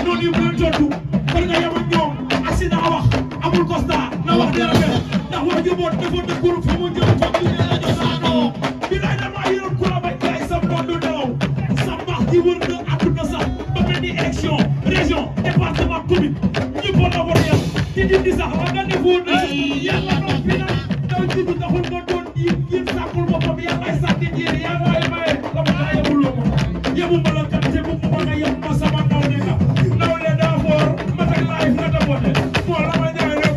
noonu yëpp doon tontu kon nga yem ak ñoom accident wax amul Costa na wax dara ndax wax jëboon dafa dëkkul fa mu jëm fa mu jëm la josaanoo bi lay damaa yoroon ku la bañ gaay sam doon du nelaw sa mbaax ji wër na àdduna sax ba mel ni élection région département commune ñëpp la war yam te dindi sax ba nga defoon yàlla doon fi nag daw juddu taxul nga doon yéen sàkkul boppam yàllaay sàkki jéeri yaa nga ay maye la ma daa yebuloo ma yebu ma la kat te bu ma nga yem ma sama nawle nga nawle daa foor ma teg laay nga dabote moo la ma jaay rek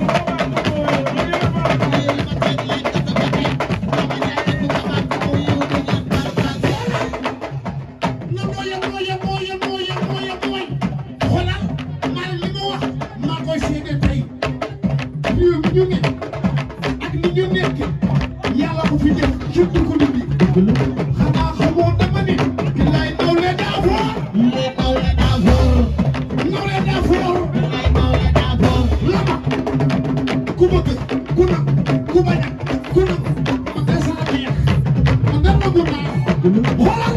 yàlla ko fi def kenn du ko dindi xanaa xamoo dama ni billaay nawle daa foor nawle daa foor lama ku bëgg ku nam ku bañ ku nam ma nga saa neex ma nga nangu naa xoolal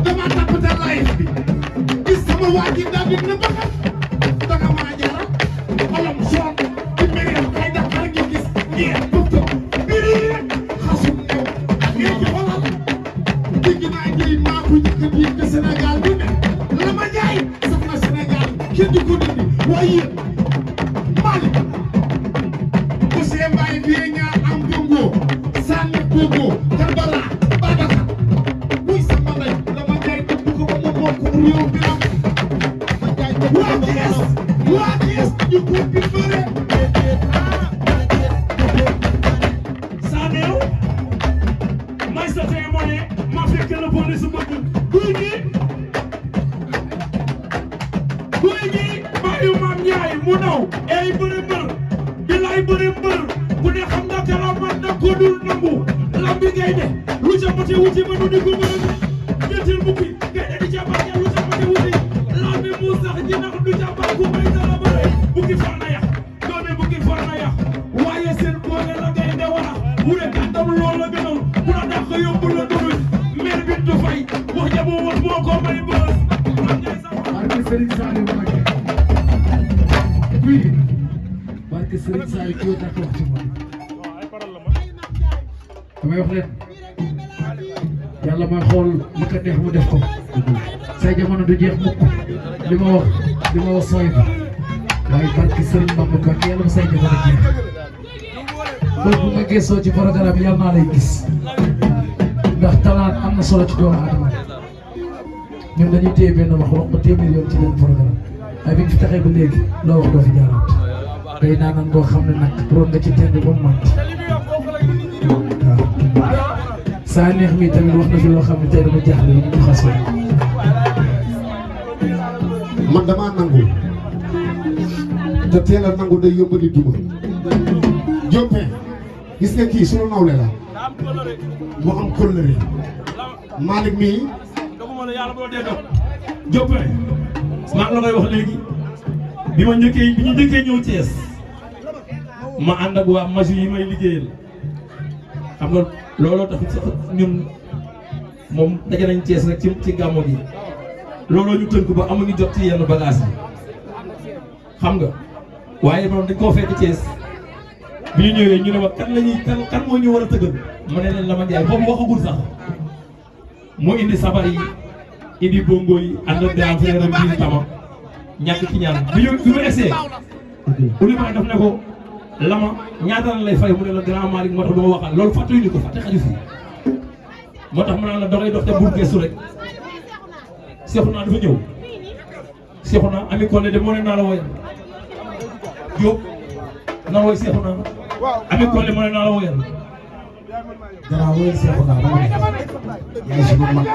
dama tappate live bi gis sama waa ji daal di na bëgg danga mën a jaral olom soon di méreel kay Dakar gi gis ngeen Sénégal bu ne la ma jaay sax na Sénégal kenn du ko dindi waaye Malick monsieur Mbaye bii ñaar am bongo sànni bongo Karbala Babacar muy sama ndey la ma jaay dëpp ko ba mu bokk réew bi am waa Thiès ñu ko bi bëre Sanew may sa témoigné ma fekk la bonne su bëgg guy gi bàyyi maam Njaay mu naw ey bëri mbër bi lay bëri mbër ku ne xam nga kala man na ko dul nangu lambi ngay de lu ca mate wuti ma nu di ko bëri jëntil bukki ngay de di ca baax lu ca mate wuti lambi mu sax ji nax du ca baax ku may dara bëre bukki far na yax doomi bukki far na yax waaye seen boole la ngay de wara wure kàttam lool la gënal ku la dàq yóbbu la duruñ mer bi du fay wax ja moo wax moo ko may bës Serigne Saliou Mbacké oui barke Serigne Saliou kii daa ko wax ci moom damay wax leen yàlla mooy xool li ko neex mu def ko say jamono du jeex mukk li ma wax sooy ba waaye barke Serigne Bamba Mbacké yàlla say jamono jeex boobu bu ma gëstoo ci programme yàlla naa lay gis ndax talaat am na solo ci doomu aadama ñun dañuy téye benn wax ba téeméer yoon ci benn programme waaye bi ñu fi taxee ba léegi loo wax doo fi jaaraat day naan boo xam ne nag roon nga ci tend ba mu màtt waaw saa neex mi tamit wax na fi loo xam ne tey dama jaaxle ñu ñu xas man damaa nangu te teel a nangu day yóbbu di duma Diopin gis nga kii sunu nawle la mu am kóllëre Malick mii yàlla boo dee dox Diopin maa ngi la koy wax léegi bi ñu njëkkee ñëw Thiès ma ànd ak waa machine yi may liggéeyal xam nga looloo tax sax ñun moom daje nañ Thiès rek ci gàmmo gi looloo ñu tënk ba amuñu jot ci yenn bagage yi xam nga waaye moom dañ koo fekk Thiès bi ñu ñëwee ñu ne ma kan moo ñu war a tëggal ma ne leen la ma jaay boobu waxagul sax moo indi sabar yi indi bongo yi ànd ak daan frère am bii tama ñàkk ci ñaan bi mu essayé Oulima daf ne ko lama ñaata la lay fay mu ne la grand Malick moo tax du ma waxal loolu fàttali ko fàtte xaju fi moo tax mu naan la dangay dox te bul gëstu rek Seexuna dafa ñëw Seexuna Ami Collé de moo ne naa la woyal Diop na woy Seexuna Ami Collé moo ne naa la woyal dara woy Seexuna dama ne yaay suñu mag